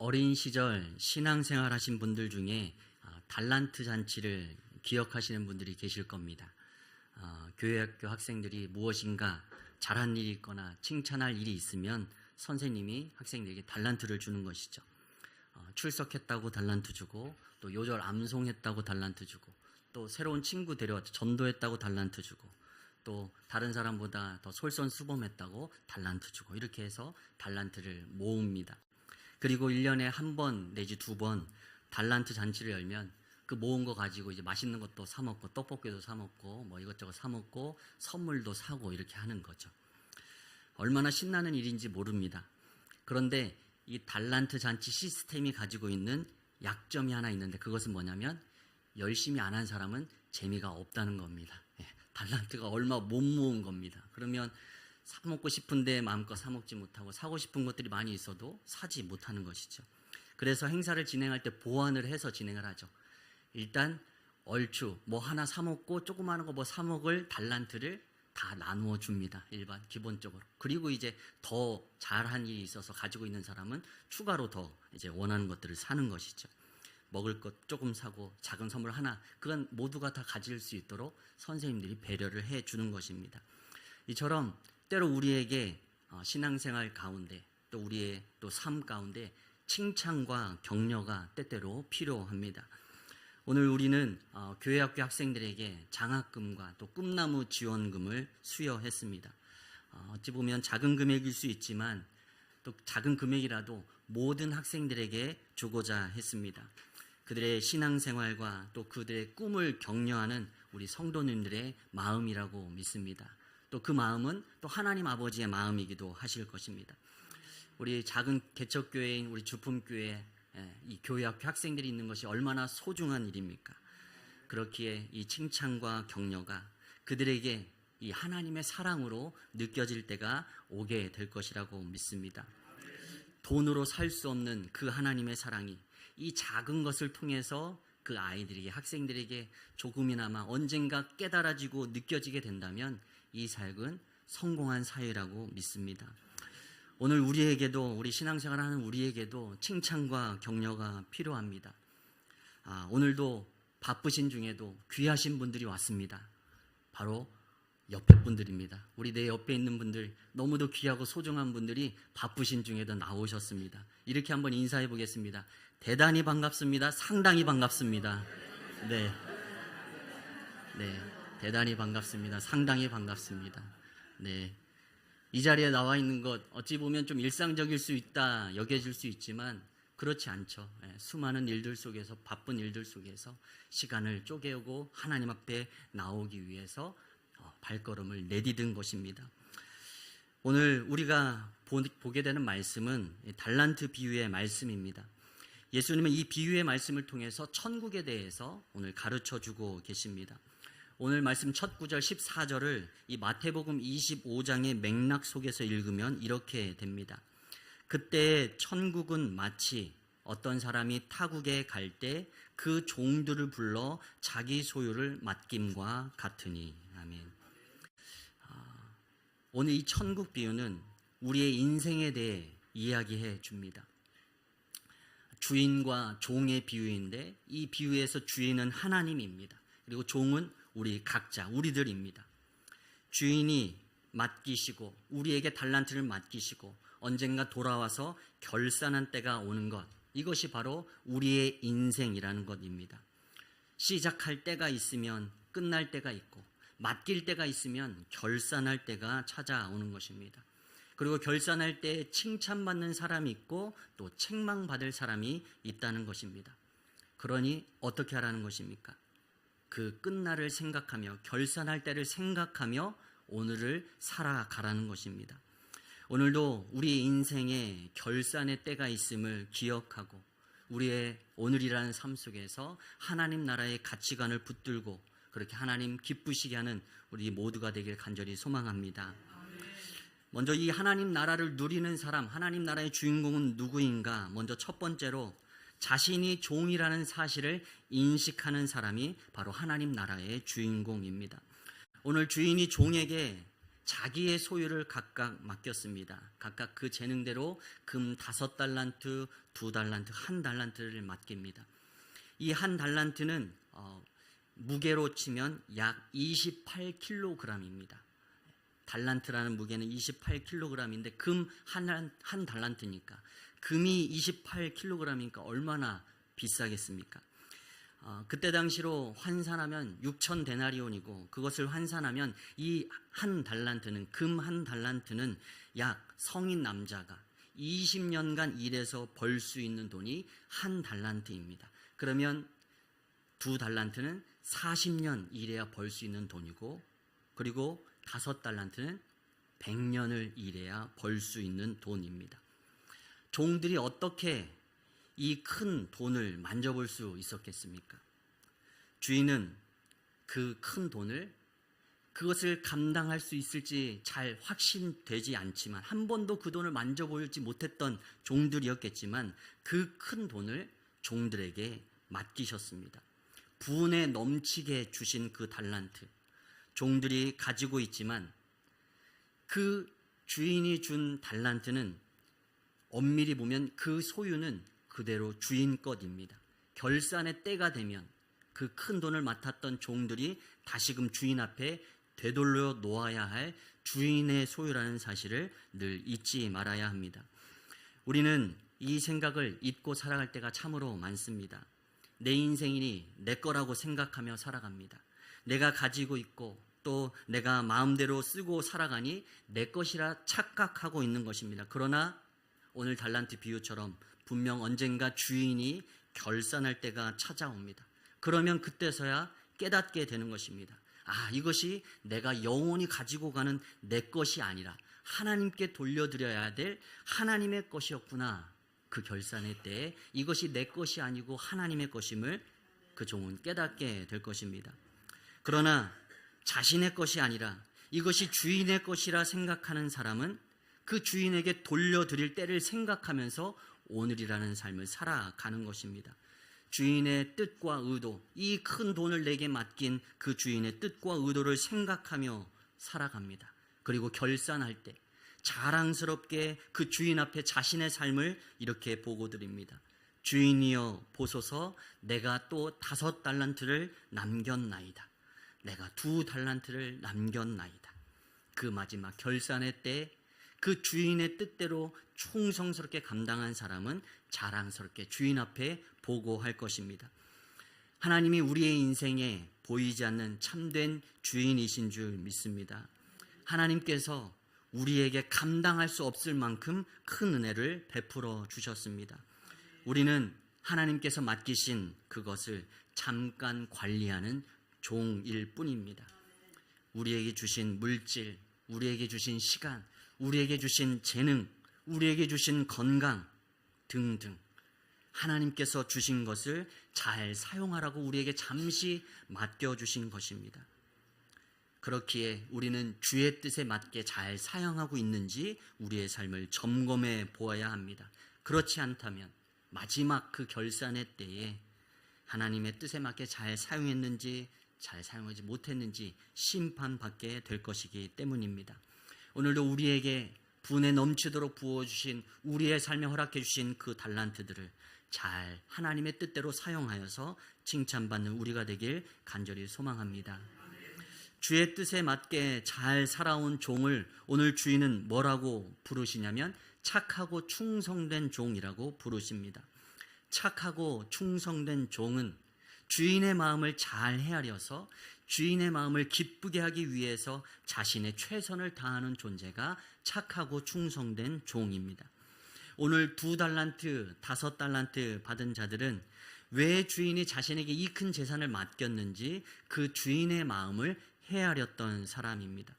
어린 시절 신앙생활 하신 분들 중에 달란트 잔치를 기억하시는 분들이 계실 겁니다. 교회학교 학생들이 무엇인가 잘한 일이 있거나 칭찬할 일이 있으면 선생님이 학생들에게 달란트를 주는 것이죠. 출석했다고 달란트 주고, 또 요절 암송했다고 달란트 주고, 또 새로운 친구 데려왔다 전도했다고 달란트 주고, 또 다른 사람보다 더 솔선수범했다고 달란트 주고, 이렇게 해서 달란트를 모읍니다. 그리고 1년에 한 번 내지 두 번 달란트 잔치를 열면 그 모은 거 가지고 이제 맛있는 것도 사 먹고, 떡볶이도 사 먹고, 뭐 이것저것 사 먹고, 선물도 사고, 이렇게 하는 거죠. 얼마나 신나는 일인지 모릅니다. 그런데 이 달란트 잔치 시스템이 가지고 있는 약점이 하나 있는데, 그것은 뭐냐면 열심히 안 한 사람은 재미가 없다는 겁니다. 달란트가 얼마 못 모은 겁니다. 그러면 사 먹고 싶은데 마음껏 사 먹지 못하고, 사고 싶은 것들이 많이 있어도 사지 못하는 것이죠. 그래서 행사를 진행할 때 보완을 해서 진행을 하죠. 일단 얼추 뭐 하나 사 먹고 조그마한 거 뭐 사 먹을 달란트를 다 나누어 줍니다. 일반 기본적으로. 그리고 이제 더 잘한 일이 있어서 가지고 있는 사람은 추가로 더 이제 원하는 것들을 사는 것이죠. 먹을 것 조금 사고 작은 선물 하나, 그건 모두가 다 가질 수 있도록 선생님들이 배려를 해 주는 것입니다. 이처럼 때로 우리에게 신앙생활 가운데, 또 우리의 또 삶 가운데 칭찬과 격려가 때때로 필요합니다. 오늘 우리는 교회학교 학생들에게 장학금과 또 꿈나무 지원금을 수여했습니다. 어찌 보면 작은 금액일 수 있지만, 또 작은 금액이라도 모든 학생들에게 주고자 했습니다. 그들의 신앙생활과 또 그들의 꿈을 격려하는 우리 성도님들의 마음이라고 믿습니다. 또 그 마음은 또 하나님 아버지의 마음이기도 하실 것입니다. 우리 작은 개척교회인 우리 주품교회, 이 교회학교 학생들이 있는 것이 얼마나 소중한 일입니까? 그렇기에 이 칭찬과 격려가 그들에게 이 하나님의 사랑으로 느껴질 때가 오게 될 것이라고 믿습니다. 돈으로 살 수 없는 그 하나님의 사랑이 이 작은 것을 통해서 그 아이들에게, 학생들에게 조금이나마 언젠가 깨달아지고 느껴지게 된다면 이 삶은 성공한 사회라고 믿습니다. 오늘 우리에게도, 우리 신앙생활 하는 우리에게도 칭찬과 격려가 필요합니다. 오늘도 바쁘신 중에도 귀하신 분들이 왔습니다. 바로 옆에 분들입니다. 우리 내 옆에 있는 분들, 너무도 귀하고 소중한 분들이 바쁘신 중에도 나오셨습니다. 이렇게 한번 인사해 보겠습니다. 대단히 반갑습니다. 상당히 반갑습니다. 네, 대단히 반갑습니다. 상당히 반갑습니다. 네. 이 자리에 나와 있는 것 어찌 보면 좀 일상적일 수 있다 여겨질 수 있지만 그렇지 않죠. 수많은 일들 속에서, 바쁜 일들 속에서 시간을 쪼개고 하나님 앞에 나오기 위해서 발걸음을 내디딘 것입니다. 오늘 우리가 보게 되는 말씀은 달란트 비유의 말씀입니다. 예수님은 이 비유의 말씀을 통해서 천국에 대해서 오늘 가르쳐주고 계십니다. 오늘 말씀 첫 구절 14절을 이 마태복음 25장의 맥락 속에서 읽으면 이렇게 됩니다. 그때 천국은 마치 어떤 사람이 타국에 갈 때 그 종들을 불러 자기 소유를 맡김과 같으니. 아멘. 오늘 이 천국 비유는 우리의 인생에 대해 이야기해 줍니다. 주인과 종의 비유인데, 이 비유에서 주인은 하나님입니다. 그리고 종은 우리 각자, 우리들입니다. 주인이 맡기시고, 우리에게 달란트를 맡기시고 언젠가 돌아와서 결산한 때가 오는 것, 이것이 바로 우리의 인생이라는 것입니다. 시작할 때가 있으면 끝날 때가 있고, 맡길 때가 있으면 결산할 때가 찾아오는 것입니다. 그리고 결산할 때 칭찬받는 사람이 있고 또 책망받을 사람이 있다는 것입니다. 그러니 어떻게 하라는 것입니까? 그 끝날을 생각하며, 결산할 때를 생각하며 오늘을 살아가라는 것입니다. 오늘도 우리 인생에 결산의 때가 있음을 기억하고, 우리의 오늘이라는 삶 속에서 하나님 나라의 가치관을 붙들고 그렇게 하나님 기쁘시게 하는 우리 모두가 되길 간절히 소망합니다. 먼저 이 하나님 나라를 누리는 사람, 하나님 나라의 주인공은 누구인가? 먼저 첫 번째로 자신이 종이라는 사실을 인식하는 사람이 바로 하나님 나라의 주인공입니다. 오늘 주인이 종에게 자기의 소유를 각각 맡겼습니다. 각각 그 재능대로 금 5달란트, 2달란트, 1달란트를 맡깁니다. 이 1달란트는 무게로 치면 약 28kg입니다. 달란트라는 무게는 28kg인데 금 한 달란트니까, 금이 28kg이니까 얼마나 비싸겠습니까? 그때 당시로 환산하면 6천 데나리온이고, 그것을 환산하면 이 한 달란트는, 금 한 달란트는 약 성인 남자가 20년간 일해서 벌 수 있는 돈이 한 달란트입니다. 그러면 2달란트는 40년 일해야 벌 수 있는 돈이고, 그리고 5달란트는 100년을 일해야 벌 수 있는 돈입니다. 종들이 어떻게 이 큰 돈을 만져볼 수 있었겠습니까? 주인은 그 큰 돈을, 그것을 감당할 수 있을지 잘 확신되지 않지만, 한 번도 그 돈을 만져보지 못했던 종들이었겠지만, 그 큰 돈을 종들에게 맡기셨습니다. 분에 넘치게 주신 그 달란트, 종들이 가지고 있지만 그 주인이 준 달란트는 엄밀히 보면 그 소유는 그대로 주인 것입니다. 결산의 때가 되면 그 큰 돈을 맡았던 종들이 다시금 주인 앞에 되돌려 놓아야 할 주인의 소유라는 사실을 늘 잊지 말아야 합니다. 우리는 이 생각을 잊고 살아갈 때가 참으로 많습니다. 내 인생이니 내 거라고 생각하며 살아갑니다. 내가 가지고 있고 또 내가 마음대로 쓰고 살아가니 내 것이라 착각하고 있는 것입니다. 그러나 오늘 달란트 비유처럼 분명 언젠가 주인이 결산할 때가 찾아옵니다. 그러면 그때서야 깨닫게 되는 것입니다. 이것이 내가 영원히 가지고 가는 내 것이 아니라 하나님께 돌려드려야 될 하나님의 것이었구나. 그 결산의 때에 이것이 내 것이 아니고 하나님의 것임을 그 종은 깨닫게 될 것입니다. 그러나 자신의 것이 아니라 이것이 주인의 것이라 생각하는 사람은 그 주인에게 돌려드릴 때를 생각하면서 오늘이라는 삶을 살아가는 것입니다. 주인의 뜻과 의도, 이 큰 돈을 내게 맡긴 그 주인의 뜻과 의도를 생각하며 살아갑니다. 그리고 결산할 때 자랑스럽게 그 주인 앞에 자신의 삶을 이렇게 보고 드립니다. 주인이여 보소서, 내가 또 5달란트를 남겼나이다. 내가 2달란트를 남겼나이다. 그 마지막 결산의 때 그 주인의 뜻대로 충성스럽게 감당한 사람은 자랑스럽게 주인 앞에 보고할 것입니다. 하나님이 우리의 인생에 보이지 않는 참된 주인이신 줄 믿습니다. 하나님께서 우리에게 감당할 수 없을 만큼 큰 은혜를 베풀어 주셨습니다. 우리는 하나님께서 맡기신 그것을 잠깐 관리하는 종일 뿐입니다. 우리에게 주신 물질, 우리에게 주신 시간, 우리에게 주신 재능, 우리에게 주신 건강 등등 하나님께서 주신 것을 잘 사용하라고 우리에게 잠시 맡겨주신 것입니다. 그렇기에 우리는 주의 뜻에 맞게 잘 사용하고 있는지 우리의 삶을 점검해 보아야 합니다. 그렇지 않다면 마지막 그 결산의 때에 하나님의 뜻에 맞게 잘 사용했는지 잘 사용하지 못했는지 심판받게 될 것이기 때문입니다. 오늘도 우리에게 분에 넘치도록 부어주신, 우리의 삶에 허락해 주신 그 달란트들을 잘 하나님의 뜻대로 사용하여서 칭찬받는 우리가 되길 간절히 소망합니다. 주의 뜻에 맞게 잘 살아온 종을 오늘 주인은 뭐라고 부르시냐면 착하고 충성된 종이라고 부르십니다. 착하고 충성된 종은 주인의 마음을 잘 헤아려서 주인의 마음을 기쁘게 하기 위해서 자신의 최선을 다하는 존재가 착하고 충성된 종입니다. 오늘 2달란트, 5달란트 받은 자들은 왜 주인이 자신에게 이 큰 재산을 맡겼는지 그 주인의 마음을 헤아렸던 사람입니다.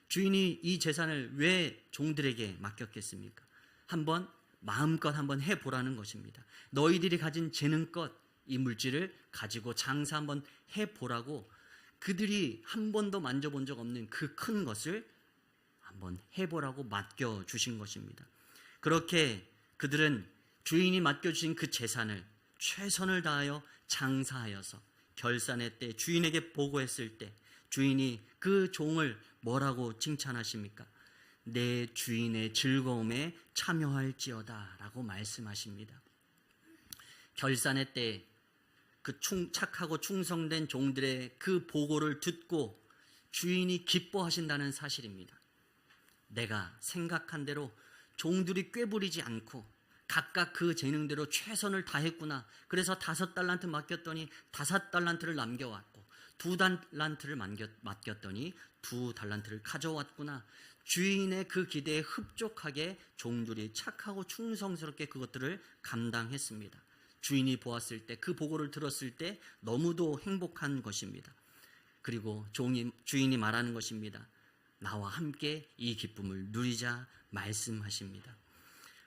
주인이 이 재산을 왜 종들에게 맡겼겠습니까? 마음껏 한번 해보라는 것입니다. 너희들이 가진 재능껏 이 물질을 가지고 장사 한번 해보라고, 그들이 한 번도 만져본 적 없는 그 큰 것을 한번 해보라고 맡겨주신 것입니다. 그렇게 그들은 주인이 맡겨주신 그 재산을 최선을 다하여 장사하여서 결산의 때 주인에게 보고했을 때 주인이 그 종을 뭐라고 칭찬하십니까? 내 주인의 즐거움에 참여할지어다 라고 말씀하십니다. 결산의 때 그 착하고 충성된 종들의 그 보고를 듣고 주인이 기뻐하신다는 사실입니다. 내가 생각한 대로 종들이 꾀부리지 않고 각각 그 재능대로 최선을 다했구나. 그래서 5달란트 맡겼더니 5달란트를 남겨왔고 2달란트를 맡겼더니 2달란트를 가져왔구나. 주인의 그 기대에 흡족하게 종들이 착하고 충성스럽게 그것들을 감당했습니다. 주인이 보았을 때, 그 보고를 들었을 때 너무도 행복한 것입니다. 그리고 주인이 말하는 것입니다. 나와 함께 이 기쁨을 누리자 말씀하십니다.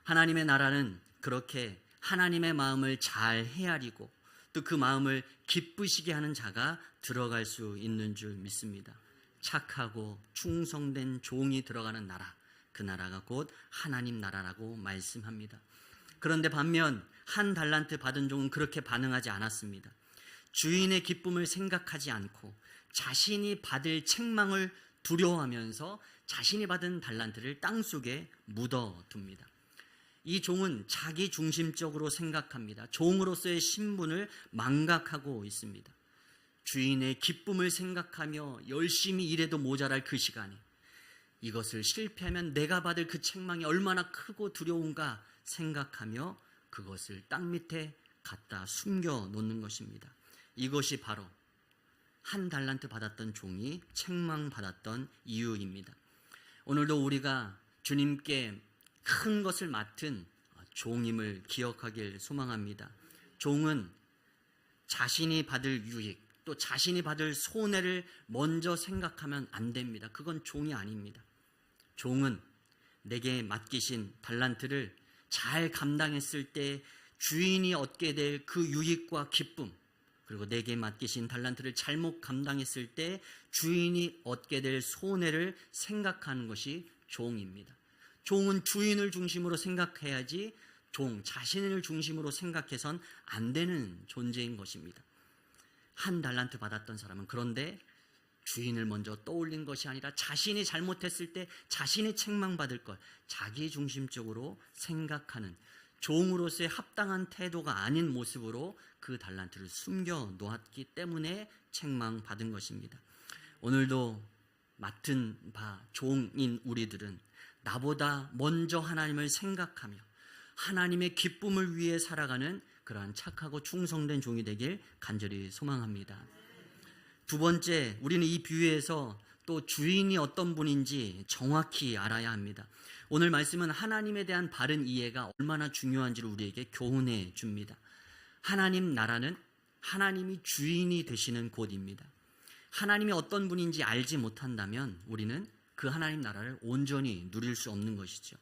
하나님의 나라는 그렇게 하나님의 마음을 잘 헤아리고 또 그 마음을 기쁘시게 하는 자가 들어갈 수 있는 줄 믿습니다. 착하고 충성된 종이 들어가는 나라, 그 나라가 곧 하나님 나라라고 말씀합니다. 그런데 반면 1달란트 받은 종은 그렇게 반응하지 않았습니다. 주인의 기쁨을 생각하지 않고 자신이 받을 책망을 두려워하면서 자신이 받은 달란트를 땅속에 묻어둡니다. 이 종은 자기 중심적으로 생각합니다. 종으로서의 신분을 망각하고 있습니다. 주인의 기쁨을 생각하며 열심히 일해도 모자랄 그 시간에 이것을 실패하면 내가 받을 그 책망이 얼마나 크고 두려운가 생각하며 그것을 땅 밑에 갖다 숨겨 놓는 것입니다. 이것이 바로 1달란트 받았던 종이 책망받았던 이유입니다. 오늘도 우리가 주님께 큰 것을 맡은 종임을 기억하길 소망합니다. 종은 자신이 받을 유익, 또 자신이 받을 손해를 먼저 생각하면 안 됩니다. 그건 종이 아닙니다. 종은 내게 맡기신 달란트를 잘 감당했을 때 주인이 얻게 될 그 유익과 기쁨, 그리고 내게 맡기신 달란트를 잘못 감당했을 때 주인이 얻게 될 손해를 생각하는 것이 종입니다. 종은 주인을 중심으로 생각해야지 종 자신을 중심으로 생각해선 안 되는 존재인 것입니다. 1달란트 받았던 사람은 그런데 주인을 먼저 떠올린 것이 아니라 자신이 잘못했을 때 자신이 책망받을 것, 자기 중심적으로 생각하는 종으로서의 합당한 태도가 아닌 모습으로 그 달란트를 숨겨 놓았기 때문에 책망받은 것입니다. 오늘도 맡은 바 종인 우리들은 나보다 먼저 하나님을 생각하며 하나님의 기쁨을 위해 살아가는 그러한 착하고 충성된 종이 되길 간절히 소망합니다. 두 번째, 우리는 이 비유에서 또 주인이 어떤 분인지 정확히 알아야 합니다. 오늘 말씀은 하나님에 대한 바른 이해가 얼마나 중요한지를 우리에게 교훈해 줍니다. 하나님 나라는 하나님이 주인이 되시는 곳입니다. 하나님이 어떤 분인지 알지 못한다면 우리는 그 하나님 나라를 온전히 누릴 수 없는 것이죠.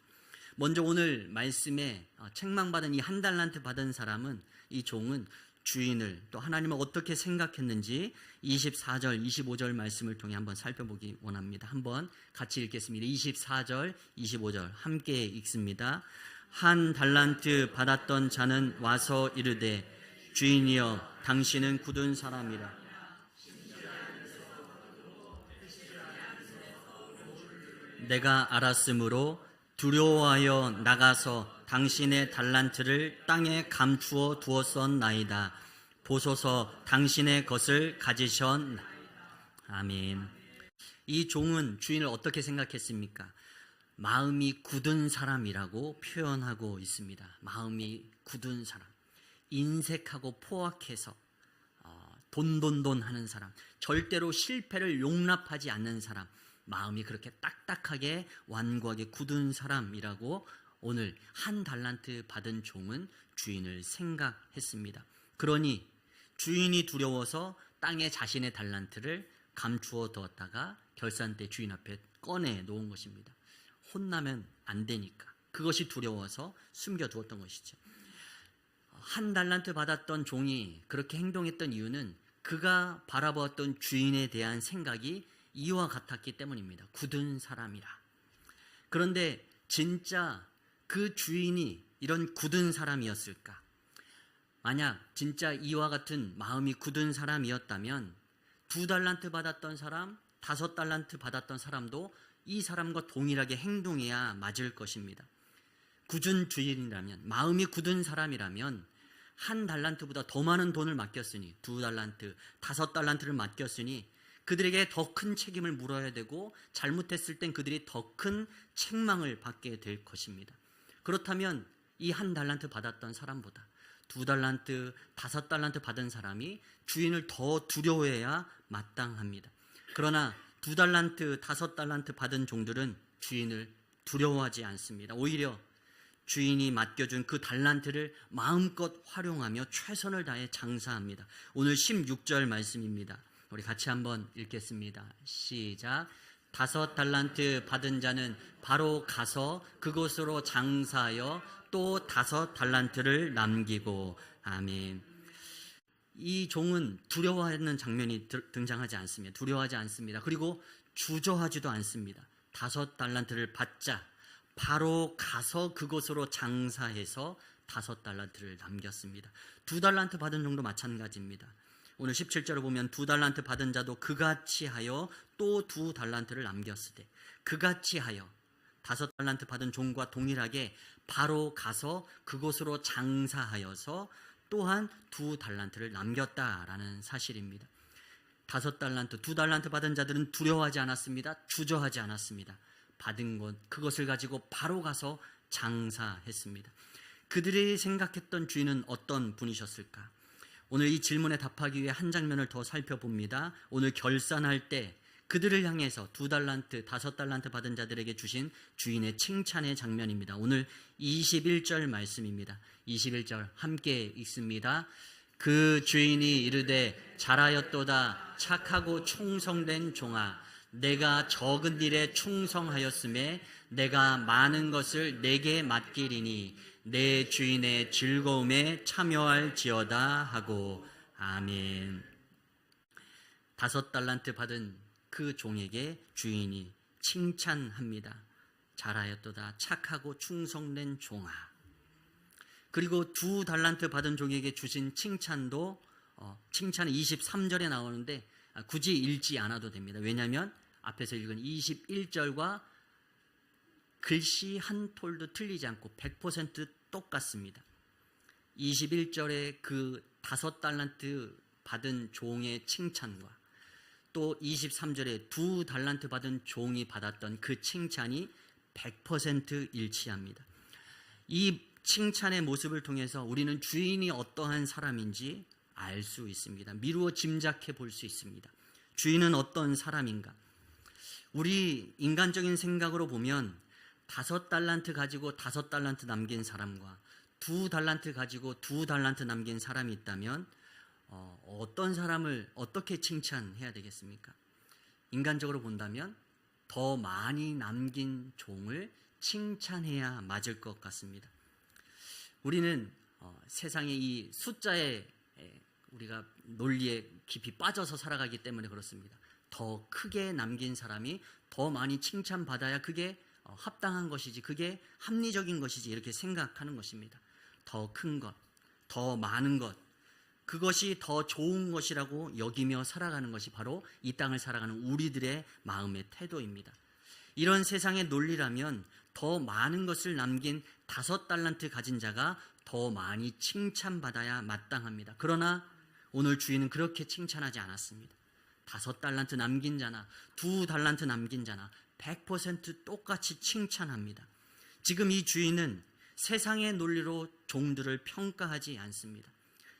먼저 오늘 말씀에 책망받은 이 1달란트 받은 사람은, 이 종은 주인을 또 하나님을 어떻게 생각했는지 24절, 25절 말씀을 통해 한번 살펴보기 원합니다. 한번 같이 읽겠습니다. 24절, 25절 함께 읽습니다. 1달란트 받았던 자는 와서 이르되 주인이여 당신은 굳은 사람이라. 내가 알았으므로 두려워하여 나가서 당신의 달란트를 땅에 감추어 두었었나이다. 보소서 당신의 것을 가지셨나이다. 아멘. 이 종은 주인을 어떻게 생각했습니까? 마음이 굳은 사람이라고 표현하고 있습니다. 마음이 굳은 사람, 인색하고 포악해서 돈돈돈 하는 사람, 절대로 실패를 용납하지 않는 사람, 마음이 그렇게 딱딱하게 완고하게 굳은 사람이라고 오늘 1달란트 받은 종은 주인을 생각했습니다. 그러니 주인이 두려워서 땅에 자신의 달란트를 감추어 두었다가 결산 때 주인 앞에 꺼내 놓은 것입니다. 혼나면 안 되니까 그것이 두려워서 숨겨두었던 것이죠. 1달란트 받았던 종이 그렇게 행동했던 이유는 그가 바라보았던 주인에 대한 생각이 이와 같았기 때문입니다. 굳은 사람이라. 그런데 진짜 그 주인이 이런 굳은 사람이었을까? 만약 진짜 이와 같은 마음이 굳은 사람이었다면 2달란트 받았던 사람, 5달란트 받았던 사람도 이 사람과 동일하게 행동해야 맞을 것입니다. 굳은 주인이라면, 마음이 굳은 사람이라면 1달란트보다 더 많은 돈을 맡겼으니, 2달란트, 5달란트를 맡겼으니 그들에게 더 큰 책임을 물어야 되고 잘못했을 땐 그들이 더 큰 책망을 받게 될 것입니다. 그렇다면 이 1달란트 받았던 사람보다 2달란트, 5달란트 받은 사람이 주인을 더 두려워해야 마땅합니다. 그러나 2달란트, 5달란트 받은 종들은 주인을 두려워하지 않습니다. 오히려 주인이 맡겨준 그 달란트를 마음껏 활용하며 최선을 다해 장사합니다. 오늘 16절 말씀입니다. 우리 같이 한번 읽겠습니다. 시작. 5달란트 받은 자는 바로 가서 그곳으로 장사하여 또 5달란트를 남기고. 아멘. 이 종은 두려워하는 장면이 등장하지 않습니다. 두려워하지 않습니다. 그리고 주저하지도 않습니다. 5달란트를 받자 바로 가서 그곳으로 장사해서 5달란트를 남겼습니다. 2달란트 받은 종도 마찬가지입니다. 오늘 17절을 보면 2달란트 받은 자도 그같이 하여 또 2달란트를 남겼으되, 그같이 하여 5달란트 받은 종과 동일하게 바로 가서 그곳으로 장사하여서 또한 2달란트를 남겼다라는 사실입니다. 5달란트, 2달란트 받은 자들은 두려워하지 않았습니다. 주저하지 않았습니다. 받은 것, 그것을 가지고 바로 가서 장사했습니다. 그들이 생각했던 주인은 어떤 분이셨을까? 오늘 이 질문에 답하기 위해 한 장면을 더 살펴봅니다. 오늘 결산할 때 그들을 향해서 2달란트, 5달란트 받은 자들에게 주신 주인의 칭찬의 장면입니다. 오늘 21절 말씀입니다. 21절 함께 읽습니다. 그 주인이 이르되 잘하였도다 착하고 충성된 종아, 내가 적은 일에 충성하였음에 내가 많은 것을 내게 맡기리니 내 주인의 즐거움에 참여할지어다 하고. 아멘. 5달란트 받은 그 종에게 주인이 칭찬합니다. 잘하였도다 착하고 충성된 종아. 그리고 2달란트 받은 종에게 주신 칭찬도 칭찬은 23절에 나오는데 굳이 읽지 않아도 됩니다. 왜냐하면 앞에서 읽은 21절과 글씨 한 톨도 틀리지 않고 100% 똑같습니다. 21절에 그 5달란트 받은 종의 칭찬과 또 23절에 2달란트 받은 종이 받았던 그 칭찬이 100% 일치합니다. 이 칭찬의 모습을 통해서 우리는 주인이 어떠한 사람인지 알 수 있습니다. 미루어 짐작해 볼 수 있습니다. 주인은 어떤 사람인가? 우리 인간적인 생각으로 보면 5달란트 가지고 5달란트 남긴 사람과 2달란트 가지고 2달란트 남긴 사람이 있다면 어떤 사람을 어떻게 칭찬해야 되겠습니까? 인간적으로 본다면 더 많이 남긴 종을 칭찬해야 맞을 것 같습니다. 우리는 세상의 이 숫자에 우리가 논리에 깊이 빠져서 살아가기 때문에 그렇습니다. 더 크게 남긴 사람이 더 많이 칭찬받아야 그게 합당한 것이지, 그게 합리적인 것이지 이렇게 생각하는 것입니다. 더 큰 것, 더 많은 것, 그것이 더 좋은 것이라고 여기며 살아가는 것이 바로 이 땅을 살아가는 우리들의 마음의 태도입니다. 이런 세상의 논리라면 더 많은 것을 남긴 5달란트 가진 자가 더 많이 칭찬받아야 마땅합니다. 그러나 오늘 주인은 그렇게 칭찬하지 않았습니다. 5달란트 남긴 자나 2달란트 남긴 자나 100% 똑같이 칭찬합니다. 지금 이 주인은 세상의 논리로 종들을 평가하지 않습니다.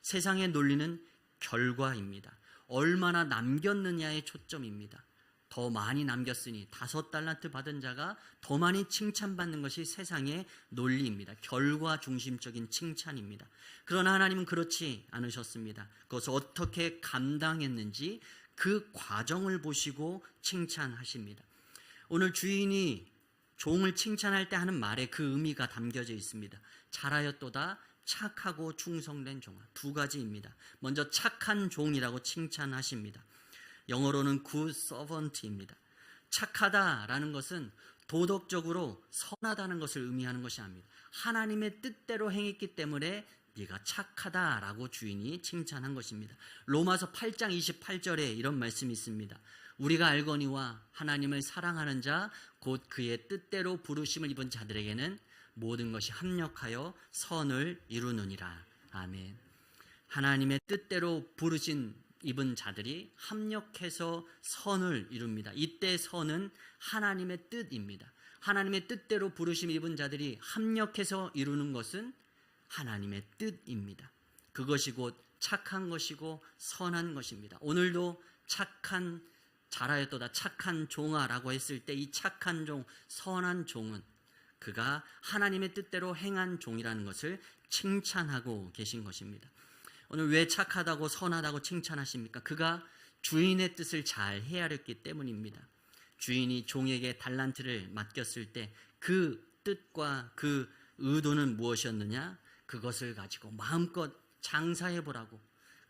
세상의 논리는 결과입니다. 얼마나 남겼느냐의 초점입니다. 더 많이 남겼으니 5달란트 받은 자가 더 많이 칭찬받는 것이 세상의 논리입니다. 결과 중심적인 칭찬입니다. 그러나 하나님은 그렇지 않으셨습니다. 그것을 어떻게 감당했는지 그 과정을 보시고 칭찬하십니다. 오늘 주인이 종을 칭찬할 때 하는 말에 그 의미가 담겨져 있습니다. 잘하였도다 착하고 충성된 종아. 2가지입니다. 먼저 착한 종이라고 칭찬하십니다. 영어로는 good servant입니다. 착하다라는 것은 도덕적으로 선하다는 것을 의미하는 것이 아닙니다. 하나님의 뜻대로 행했기 때문에 네가 착하다라고 주인이 칭찬한 것입니다. 로마서 8장 28절에 이런 말씀이 있습니다. 우리가 알거니와 하나님을 사랑하는 자 곧 그의 뜻대로 부르심을 입은 자들에게는 모든 것이 합력하여 선을 이루느니라. 아멘. 하나님의 뜻대로 부르신 입은 자들이 합력해서 선을 이룹니다. 이때 선은 하나님의 뜻입니다. 하나님의 뜻대로 부르심 입은 자들이 합력해서 이루는 것은 하나님의 뜻입니다. 그것이 곧 착한 것이고 선한 것입니다. 오늘도 착한 잘하였도다 착한 종아라고 했을 때 이 착한 종, 선한 종은 그가 하나님의 뜻대로 행한 종이라는 것을 칭찬하고 계신 것입니다. 오늘 왜 착하다고 선하다고 칭찬하십니까? 그가 주인의 뜻을 잘 헤아렸기 때문입니다. 주인이 종에게 달란트를 맡겼을 때 그 뜻과 그 의도는 무엇이었느냐? 그것을 가지고 마음껏 장사해보라고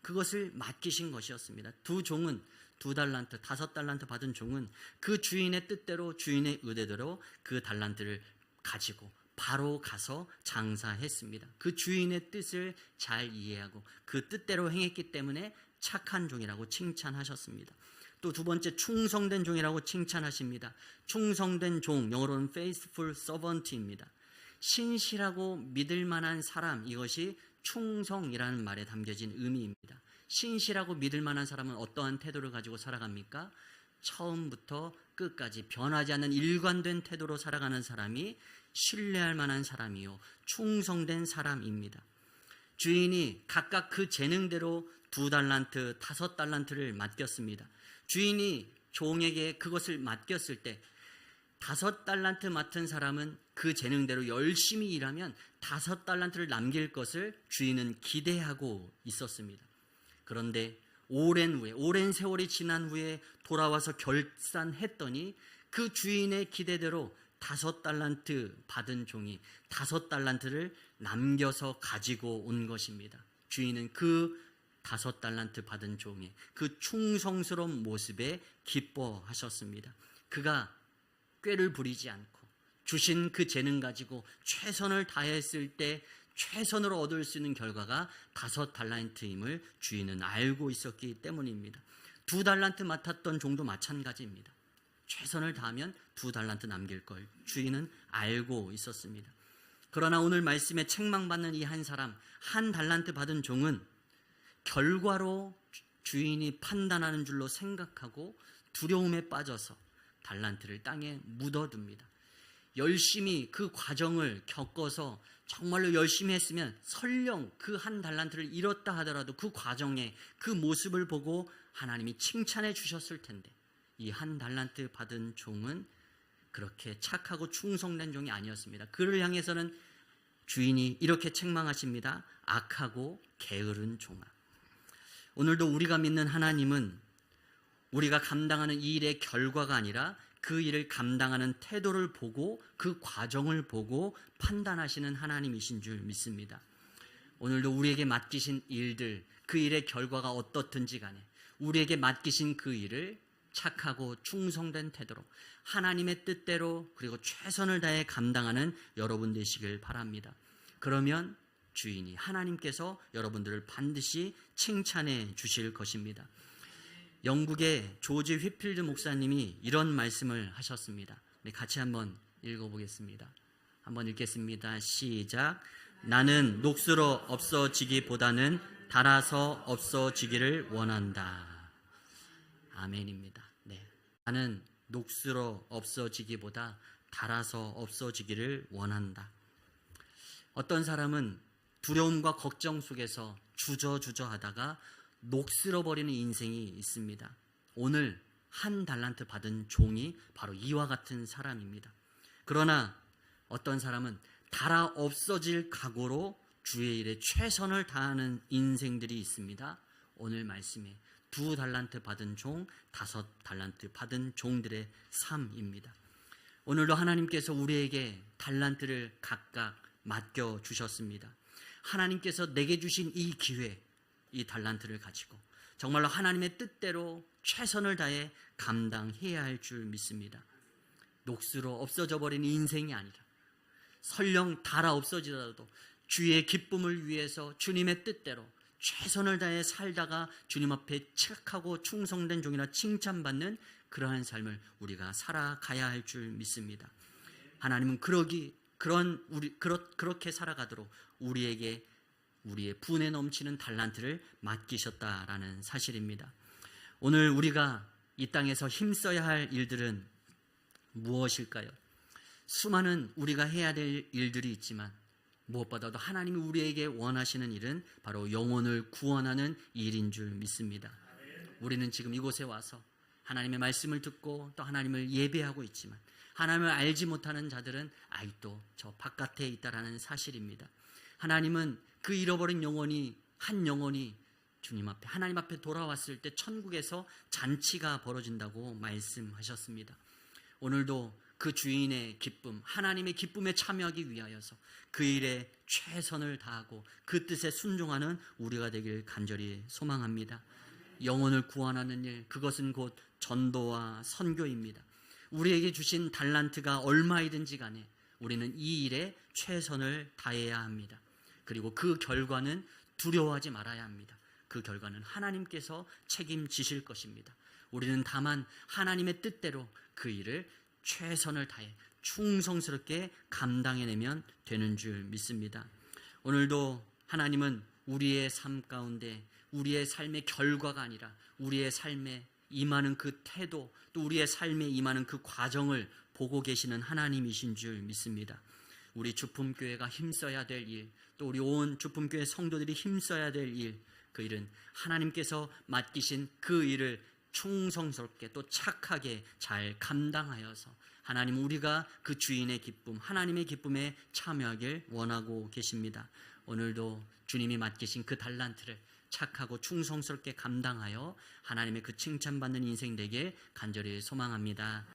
그것을 맡기신 것이었습니다. 두 종은 2달란트, 5달란트 받은 종은 그 주인의 뜻대로 주인의 의대대로 그 달란트를 가지고 바로 가서 장사했습니다. 그 주인의 뜻을 잘 이해하고 그 뜻대로 행했기 때문에 착한 종이라고 칭찬하셨습니다. 또 두 번째 충성된 종이라고 칭찬하십니다. 충성된 종, 영어로는 faithful servant입니다. 신실하고 믿을 만한 사람, 이것이 충성이라는 말에 담겨진 의미입니다. 신실하고 믿을 만한 사람은 어떠한 태도를 가지고 살아갑니까? 처음부터 끝까지 변하지 않는 일관된 태도로 살아가는 사람이 신뢰할 만한 사람이요 충성된 사람입니다. 주인이 각각 그 재능대로 2달란트, 5달란트를 맡겼습니다. 주인이 종에게 그것을 맡겼을 때 5달란트 맡은 사람은 그 재능대로 열심히 일하면 5달란트를 남길 것을 주인은 기대하고 있었습니다. 그런데 오랜 세월이 지난 후에 돌아와서 결산했더니 그 주인의 기대대로 5달란트 받은 종이 5달란트를 남겨서 가지고 온 것입니다. 주인은 그 5달란트 받은 종의 그 충성스러운 모습에 기뻐하셨습니다. 그가 꾀를 부리지 않고 주신 그 재능 가지고 최선을 다했을 때 최선으로 얻을 수 있는 결과가 5달란트임을 주인은 알고 있었기 때문입니다. 2달란트 맡았던 종도 마찬가지입니다. 최선을 다하면 2달란트 남길 걸 주인은 알고 있었습니다. 그러나 오늘 말씀에 책망받는 이 한 사람, 1달란트 받은 종은 결과로 주인이 판단하는 줄로 생각하고 두려움에 빠져서 달란트를 땅에 묻어둡니다. 열심히 그 과정을 겪어서 정말로 열심히 했으면 설령 그 1달란트를 잃었다 하더라도 그 과정에 그 모습을 보고 하나님이 칭찬해 주셨을 텐데 이 1달란트 받은 종은 그렇게 착하고 충성된 종이 아니었습니다. 그를 향해서는 주인이 이렇게 책망하십니다. 악하고 게으른 종아. 오늘도 우리가 믿는 하나님은 우리가 감당하는 이 일의 결과가 아니라 그 일을 감당하는 태도를 보고 그 과정을 보고 판단하시는 하나님이신 줄 믿습니다. 오늘도 우리에게 맡기신 일들, 그 일의 결과가 어떻든지 간에 우리에게 맡기신 그 일을 착하고 충성된 태도로 하나님의 뜻대로 그리고 최선을 다해 감당하는 여러분 되시길 바랍니다. 그러면 주인이 하나님께서 여러분들을 반드시 칭찬해 주실 것입니다. 영국의 조지 휘필드 목사님이 이런 말씀을 하셨습니다. 우리 같이 한번 읽어보겠습니다. 한번 읽겠습니다. 시작. 나는 녹슬어 없어지기보다는 닳아서 없어지기를 원한다. 아멘입니다. 네. 나는 녹슬어 없어지기보다 닳아서 없어지기를 원한다. 어떤 사람은 두려움과 걱정 속에서 주저주저 하다가 녹슬어버리는 인생이 있습니다. 오늘 1달란트 받은 종이 바로 이와 같은 사람입니다. 그러나 어떤 사람은 닳아 없어질 각오로 주의 일에 최선을 다하는 인생들이 있습니다. 오늘 말씀에 2달란트 받은 종, 5달란트 받은 종들의 삶입니다. 오늘도 하나님께서 우리에게 달란트를 각각 맡겨주셨습니다. 하나님께서 내게 주신 이 기회, 이 달란트를 가지고 정말로 하나님의 뜻대로 최선을 다해 감당해야 할 줄 믿습니다. 녹슬어 없어져 버린 인생이 아니라 설령 닳아 없어지더라도 주의 기쁨을 위해서 주님의 뜻대로 최선을 다해 살다가 주님 앞에 착하고 충성된 종이라 칭찬받는 그러한 삶을 우리가 살아가야 할 줄 믿습니다. 하나님은 그렇게 살아가도록 우리에게 우리의 분에 넘치는 달란트를 맡기셨다라는 사실입니다. 오늘 우리가 이 땅에서 힘써야 할 일들은 무엇일까요? 수많은 우리가 해야 될 일들이 있지만 무엇보다도 하나님이 우리에게 원하시는 일은 바로 영혼을 구원하는 일인 줄 믿습니다. 우리는 지금 이곳에 와서 하나님의 말씀을 듣고 또 하나님을 예배하고 있지만 하나님을 알지 못하는 자들은 아직도 저 바깥에 있다라는 사실입니다. 하나님은 그 잃어버린 영혼이 한 영혼이 주님 앞에 하나님 앞에 돌아왔을 때 천국에서 잔치가 벌어진다고 말씀하셨습니다. 오늘도 그 주인의 기쁨, 하나님의 기쁨에 참여하기 위하여서 그 일에 최선을 다하고 그 뜻에 순종하는 우리가 되길 간절히 소망합니다. 영혼을 구원하는 일, 그것은 곧 전도와 선교입니다. 우리에게 주신 달란트가 얼마이든지 간에 우리는 이 일에 최선을 다해야 합니다. 그리고 그 결과는 두려워하지 말아야 합니다. 그 결과는 하나님께서 책임지실 것입니다. 우리는 다만 하나님의 뜻대로 그 일을 최선을 다해 충성스럽게 감당해내면 되는 줄 믿습니다. 오늘도 하나님은 우리의 삶 가운데 우리의 삶의 결과가 아니라 우리의 삶에 임하는 그 태도, 또 우리의 삶에 임하는 그 과정을 보고 계시는 하나님이신 줄 믿습니다. 우리 주품교회가 힘써야 될 일, 또 우리 온 주품교회 성도들이 힘써야 될 일, 그 일은 하나님께서 맡기신 그 일을 충성스럽게 또 착하게 잘 감당하여서 하나님 우리가 그 주인의 기쁨, 하나님의 기쁨에 참여하길 원하고 계십니다. 오늘도 주님이 맡기신 그 달란트를 착하고 충성스럽게 감당하여 하나님의 그 칭찬받는 인생 되길 간절히 소망합니다.